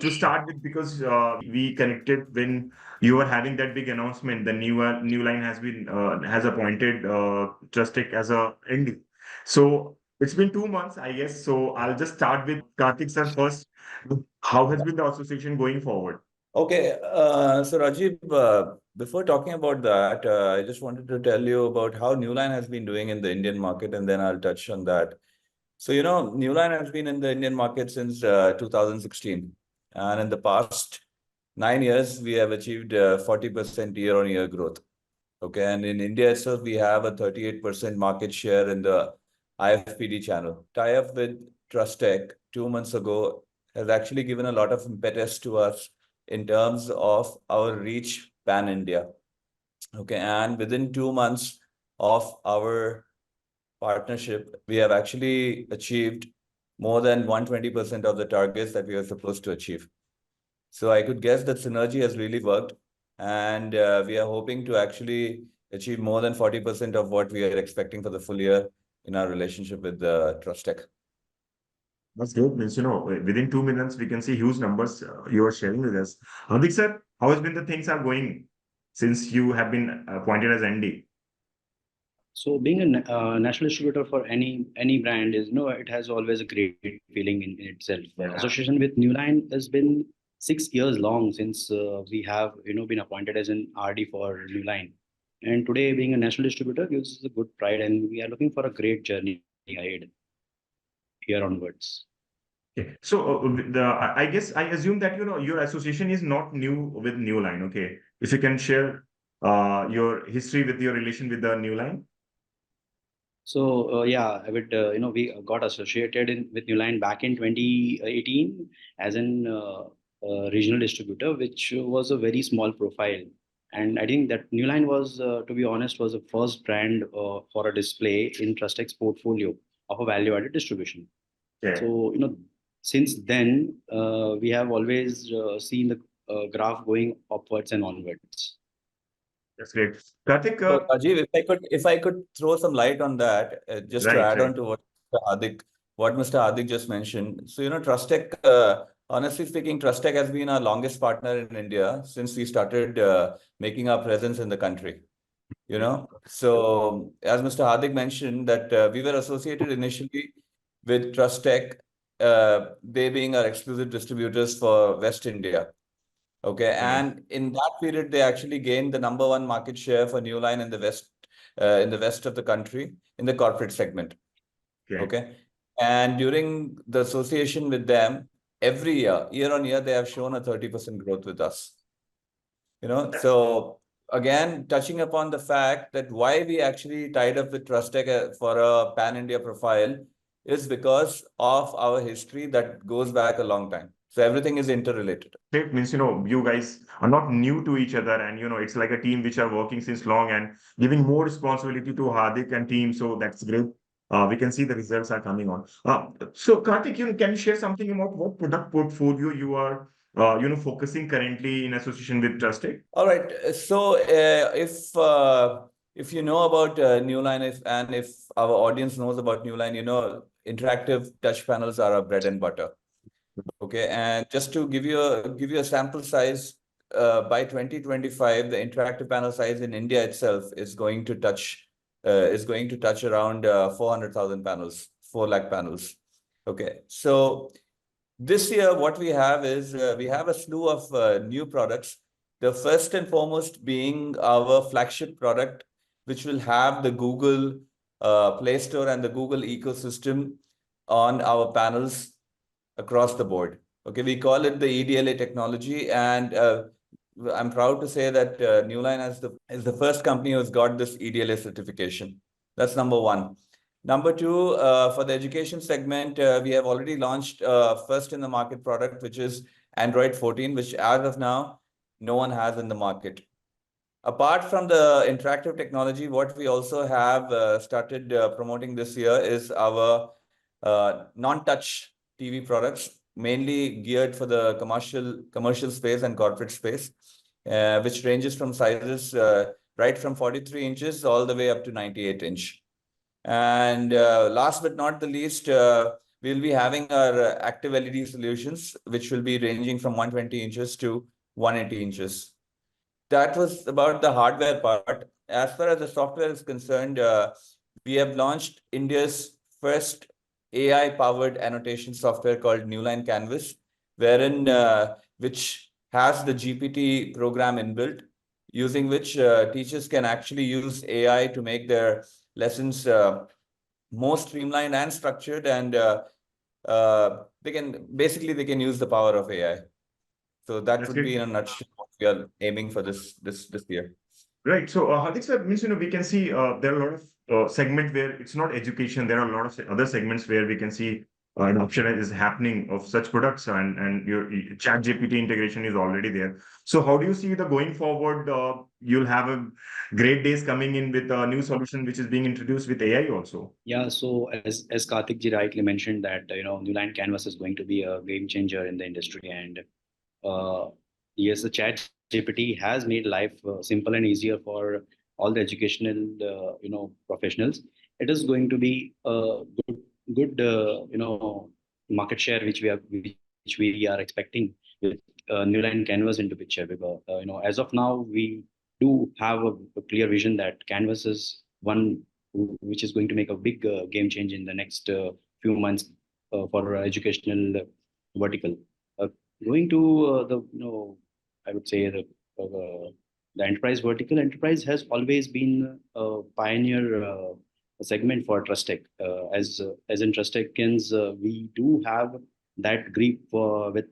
to start with, because we connected when you were having that big announcement, the Newline has appointed Trustech as a MD. So it's been 2 months, I guess. So I'll just start with Karthik sir first. How has been the association going forward? Okay, so Rajeev, before talking about that, I just wanted to tell you about how Newline has been doing in the Indian market, and then I'll touch on that. So, Newline has been in the Indian market since 2016. And in the past 9 years, we have achieved 40% year-on-year growth. Okay, and in India itself, we have a 38% market share in the IFPD channel. Tie-up with Trustech 2 months ago has actually given a lot of impetus to us in terms of our reach pan-India. Okay, and within 2 months of our partnership, we have actually achieved more than 120% of the targets that we were supposed to achieve. So I could guess that synergy has really worked, and we are hoping to actually achieve more than 40% of what we are expecting for the full year in our relationship with Trustech. That's great. Means, within 2 minutes, we can see huge numbers you are sharing with us. Hardik sir, how has been the things are going since you have been appointed as MD? So being a national distributor for any brand is, it has always a great feeling in itself. Yeah. Association with Newline has been 6 years long since we have, been appointed as an RD for Newline. And today being a national distributor gives us a good pride, and we are looking for a great journey ahead here onwards. Okay. So I guess I assume that your association is not new with Newline. Okay, if you can share your history with your relation with the Newline. So yeah, I would we got associated with Newline back in 2018 as an regional distributor, which was a very small profile. And I think that Newline was, to be honest, was the first brand for a display in Trustech's portfolio of a value-added distribution. Yeah. So since then we have always seen the graph going upwards and onwards. That's great. Karthik, So, Rajeev, if I could throw some light on that, just to add on to what Mr. Hardik just mentioned. So, Trustech, honestly speaking, Trustech has been our longest partner in India since we started making our presence in the country. So as Mr. Hardik mentioned, that we were associated initially with Trustech, they being our exclusive distributors for West India. Okay, and in that period, they actually gained the #1 market share for Newline in the west of the country in the corporate segment. Okay, and during the association with them, every year on year, they have shown a 30% growth with us. So again, touching upon the fact that why we actually tied up with Trustech for a pan-India profile is because of our history that goes back a long time. So everything is interrelated. It means, you guys are not new to each other, and, it's like a team which are working since long and giving more responsibility to Hardik and team. So that's great. We can see the results are coming on. So Karthik, can you share something about what product portfolio you are, focusing currently in association with Trustech? All right. So if you know about Newline, and if our audience knows about Newline, interactive touch panels are our bread and butter. Okay, and just to give you a sample size, by 2025, the interactive panel size in India itself is going to touch around 400,000 panels, 4 lakh panels. Okay, so this year what we have is we have a slew of new products. The first and foremost being our flagship product, which will have the Google Play Store and the Google ecosystem on our panels across the board. Okay, we call it the EDLA technology, and I'm proud to say that Newline is the first company who has got this EDLA certification. That's #1. #2, for the education segment, we have already launched first in the market product, which is Android 14, which as of now, no one has in the market. Apart from the interactive technology, what we also have started promoting this year is our non-touch TV products, mainly geared for the commercial space and corporate space, which ranges from sizes right from 43 inches all the way up to 98 inch. And last but not the least, we'll be having our active LED solutions, which will be ranging from 120 inches to 180 inches. That was about the hardware part. As far as the software is concerned, we have launched India's first AI-powered annotation software called Newline Canvas, wherein which has the GPT program inbuilt, using which teachers can actually use AI to make their lessons more streamlined and structured, and they can use the power of AI. So that That's would be great. in a nutshell what we are aiming for this year. Right. So, Hardik sir, means, we can see there are a lot of segments where it's not education. There are a lot of other segments where we can see adoption is happening of such products, and your chat GPT integration is already there. So how do you see the going forward? You'll have a great days coming in with a new solution which is being introduced with AI also. Yeah, so as Karthik ji rightly mentioned that Newline Canvas is going to be a game changer in the industry, and yes, the chat GPT has made life simple and easier for all the educational professionals. It is going to be a good market share which we are expecting with Newline Canvas into picture, because as of now we do have a clear vision that Canvas is one which is going to make a big game change in the next few months for our educational vertical. Uh, Going to I would say the enterprise vertical. Enterprise has always been a pioneer segment for Trustech. As in Trustechans, we do have that grip with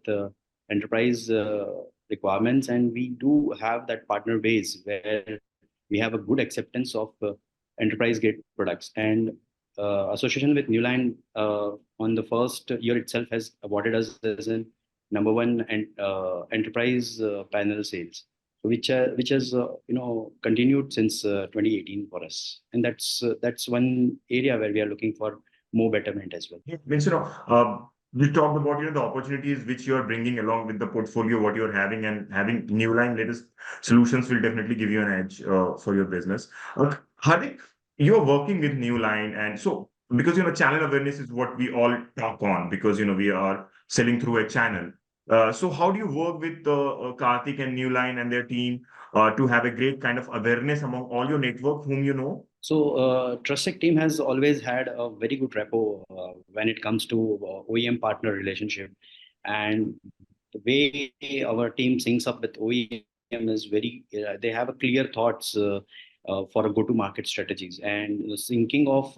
enterprise requirements, and we do have that partner base where we have a good acceptance of enterprise grade products. And association with Newline on the first year itself has awarded us as an number one and enterprise panel sales, which has continued since 2018 for us, and that's one area where we are looking for more betterment as well. Yeah, means, we talked about the opportunities which you are bringing along with the portfolio, what you're having, and having new line latest solutions will definitely give you an edge for your business. Hardik, you're working with new line, and so because channel awareness is what we all talk on, because we are selling through a channel. So how do you work with Karthik and Newline and their team to have a great kind of awareness among all your network whom you know? So, Trustech team has always had a very good rapport when it comes to OEM partner relationship, and the way our team syncs up with OEM is very. They have a clear thoughts for a go-to-market strategies, and the syncing of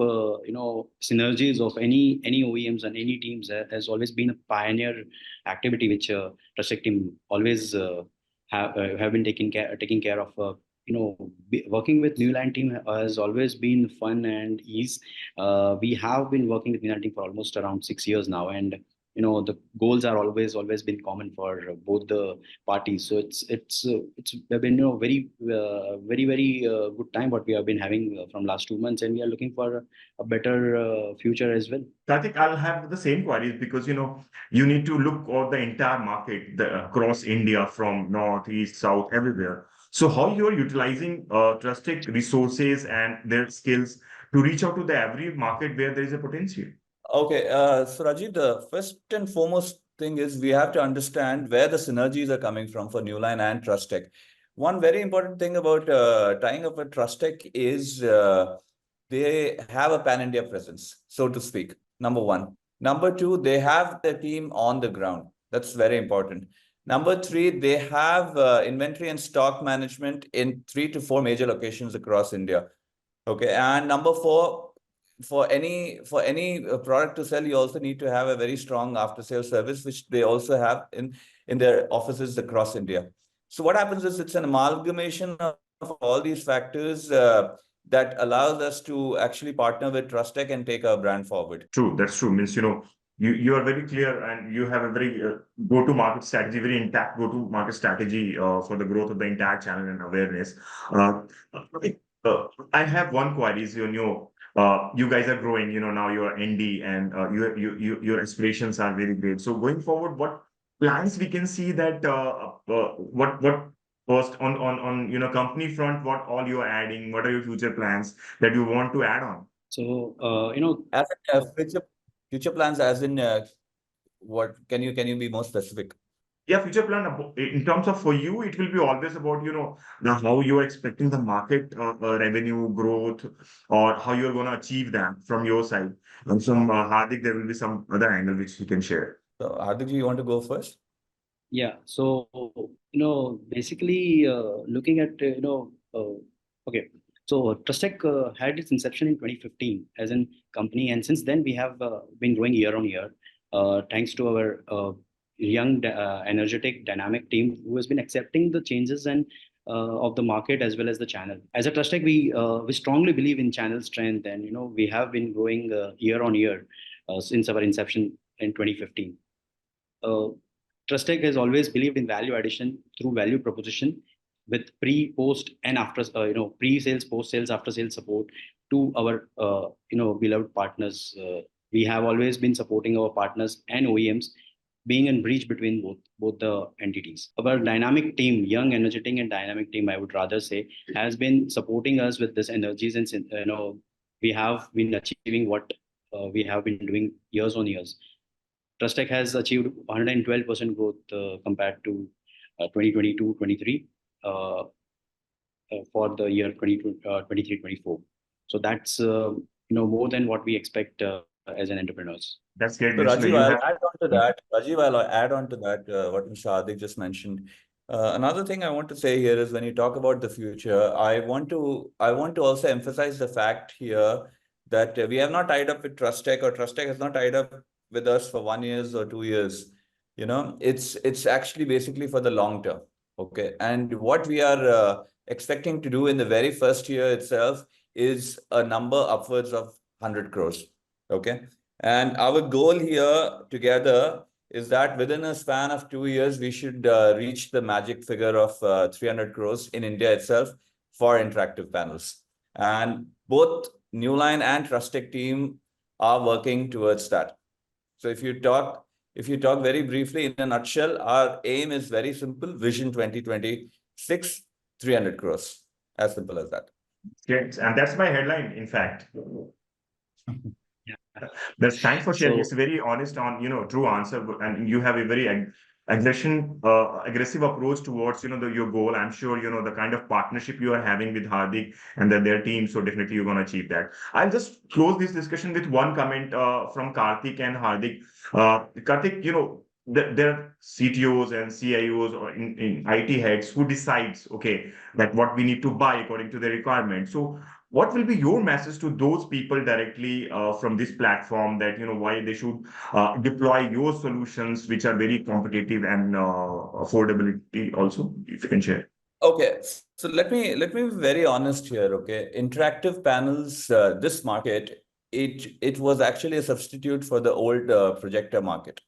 synergies of any OEMs and any teams has always been a pioneer activity which Trustech team always have been taking care of. Working with Newline team has always been fun and ease. We have been working with Newline team for almost around 6 years now, and the goals are always been common for both the parties. So it's been very good time what we have been having from last 2 months, and we are looking for a better future as well. Karthik, I'll have the same queries because you need to look at the entire market across India from north, east, south, everywhere. So how you are utilizing Trustech resources and their skills to reach out to the every market where there is a potential? Okay, so Rajiv, the first and foremost thing is we have to understand where the synergies are coming from for Newline and Trustech. One very important thing about tying up with Trustech is they have a pan-India presence, so to speak, number one. Number two, they have their team on the ground. That's very important. Number three, they have inventory and stock management in 3 to 4 major locations across India. Okay, and number four, for any product to sell, you also need to have a very strong after-sales service, which they also have in their offices across India. So what happens is it's an amalgamation of all these factors that allows us to actually partner with Trustech and take our brand forward. True, that's true. Means you are very clear and you have a very go-to-market strategy, very intact go-to-market strategy for the growth of the entire channel and awareness. I have one query. You guys are growing. Now you are ND and your aspirations are very great. So going forward, what plans we can see that what first on company front, what all you are adding, what are your future plans that you want to add on? So As a future, Future plans as in what can you be more specific? Yeah, future plan in terms of for you, it will be always about, how you are expecting the market revenue growth or how you're going to achieve that from your side. And from Hardik, there will be some other angle which he can share. So Hardik, you want to go first? Yeah. So, basically, looking at, okay. So, Trustech had its inception in 2015 as a company. And since then, we have been growing year on year, thanks to our young, energetic, dynamic team who has been accepting the changes and of the market as well as the channel. As a Trustech, we strongly believe in channel strength, and we have been growing year on year since our inception in 2015. Uh, Trustech has always believed in value addition through value proposition with pre, post, and after, pre-sales, post-sales, after-sales support to our, beloved partners. We have always been supporting our partners and OEMs, being in bridge between both the entities. Our dynamic team, young, energetic, and dynamic team, I would rather say, has been supporting us with this energies, and we have been achieving what we have been doing years on years. Trustech has achieved 112% growth compared to 2022-23 for the year 2023-24. So that's more than what we expect as an entrepreneurs. That's great. So Mention that Rajiv, you I'll have. add on to that. Rajiv, I'll add on to that what Mr. Hardik just mentioned. Another thing I want to say here is when you talk about the future, I want to also emphasize the fact here that we have not tied up with Trustech, or Trustech has not tied up with us for 1 year or 2 years. It's actually basically for the long term. Okay, and what we are expecting to do in the very first year itself is a number upwards of 100 crores. Okay. And our goal here together is that within a span of 2 years, we should reach the magic figure of 300 crores in India itself for interactive panels. And both Newline and Trustech team are working towards that. So if you talk very briefly in a nutshell, our aim is very simple: Vision 2026, 300 crores. As simple as that. Great. And that's my headline, in fact. That's thanks for sharing. So, It's very honest on, true answer, and you have a very aggressive approach towards, your goal. I'm sure, the kind of partnership you are having with Hardik and then their team. So definitely you're going to achieve that. I'll just close this discussion with one comment from Karthik and Hardik. Karthik, there are CTOs and CIOs or in IT heads who decides, okay, that what we need to buy according to the requirement. So what will be your message to those people directly from this platform that, why they should deploy your solutions, which are very competitive and affordability also, if you can share? Okay, so let me be very honest here. Okay, interactive panels, this market, it was actually a substitute for the old projector market.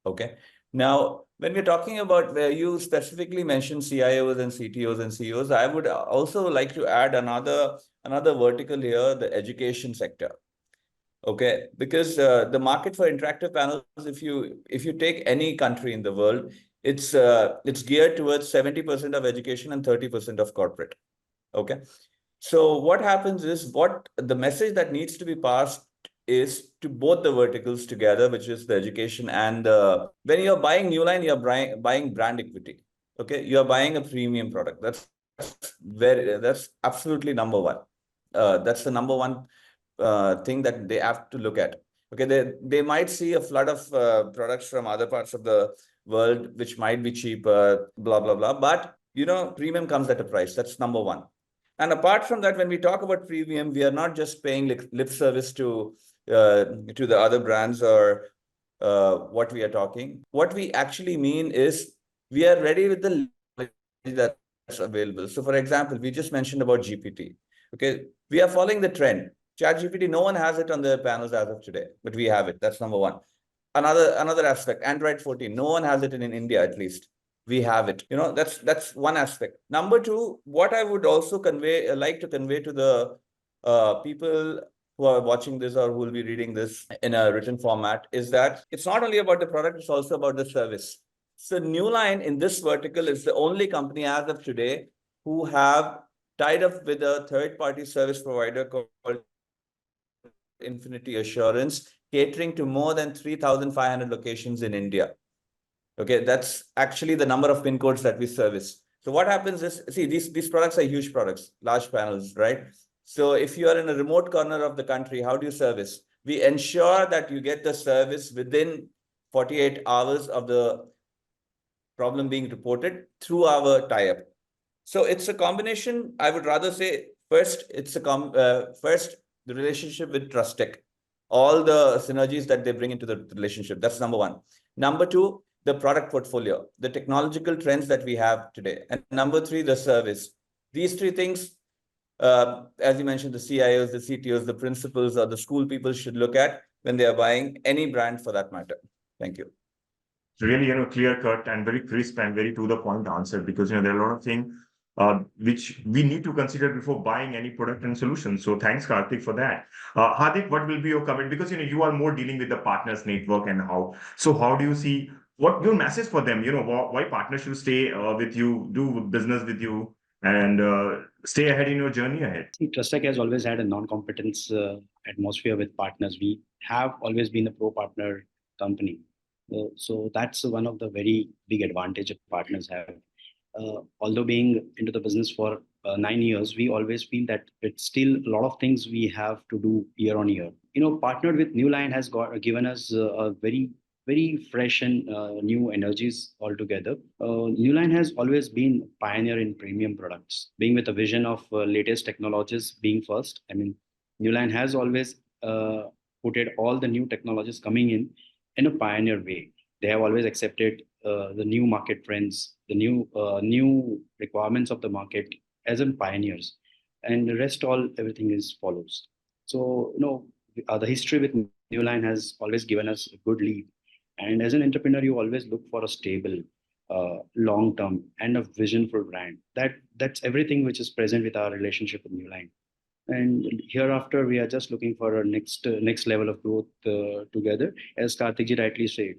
Okay, now when we're talking about where you specifically mentioned CIOs and CTOs and CEOs, I would also like to add another vertical here, the education sector. Okay, because the market for interactive panels, if you take any country in the world, it's geared towards 70% of education and 30% of corporate. Okay, so what happens is, what the message that needs to be passed is to both the verticals together, which is the education and when you're buying Newline, you're buying brand equity. Okay, you're buying a premium product. That's absolutely number one. That's the number one thing that they have to look at. Okay, they might see a flood of products from other parts of the world which might be cheaper, blah blah blah, but premium comes at a price. That's number one. And apart from that, when we talk about premium, we are not just paying lip service to the other brands or what we are talking. What we actually mean is we are ready with the that's available. So for example, we just mentioned about GPT. Okay, we are following the trend. ChatGPT, no one has it on their panels as of today, but we have it. That's number one. Another aspect, Android 14, no one has it in India at least. We have it. That's one aspect. Number two, what I would also like to convey to the people who are watching this or who will be reading this in a written format is that it's not only about the product, it's also about the service. So Newline in this vertical is the only company as of today who have tied up with a third-party service provider called infinity assurance, catering to more than 3,500 locations in India. Okay, that's actually the number of pin codes that we service. So what happens is, see, these products are huge products, large panels, right? So if you are in a remote corner of the country, how do you service? We ensure that you get the service within 48 hours of the problem being reported through our tie-up. So it's a combination. I would rather say first, first the relationship with Trustech, all the synergies that they bring into the relationship. That's number one. Number two, the product portfolio, the technological trends that we have today, and number three, the service. These three things, as you mentioned, the CIOs, the CTOs, the principals, or the school people should look at when they are buying any brand for that matter. Thank you. Really, clear cut and very crisp and very to the point answer, because, there are a lot of things which we need to consider before buying any product and solution. So thanks, Karthik, for that. Hardik, what will be your comment? Because, you are more dealing with the partners network and how. So how do you see what your message for them? Why partners should stay with you, do business with you, and stay ahead in your journey ahead? See, Trustech has always had a non-competence atmosphere with partners. We have always been a pro-partner company. So that's one of the very big advantage partners have. Although being into the business for 9 years, we always feel that it's still a lot of things we have to do year on year. Partnered with Newline has given us a very, very fresh and new energies altogether. Newline has always been pioneer in premium products, being with a vision of latest technologies being first. I mean, Newline has always put all the new technologies coming in a pioneer way. They have always accepted the new market trends, the new requirements of the market as in pioneers, and the rest everything is follows. So the history with Newline has always given us a good lead, and as an entrepreneur, you always look for a stable, long term and a visionful brand. That's everything which is present with our relationship with Newline. And hereafter, we are just looking for a next level of growth together. As Karthik ji rightly said,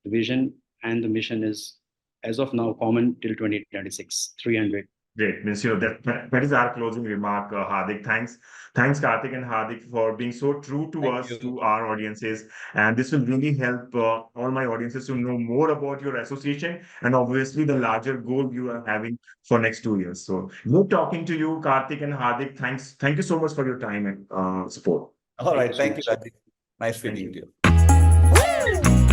the vision and the mission is, as of now, common till 2026, 300. Great. Means, that is our closing remark, Hardik. Thanks, Karthik and Hardik, for being so true to Thank us, you. to our audiences. And this will really help all my audiences to know more about your association and obviously the larger goal you are having for next 2 years. So, good talking to you, Karthik and Hardik. Thank you so much for your time and support. All right. so Thank you, much. Rajeev. Nice Thank speaking you. to you.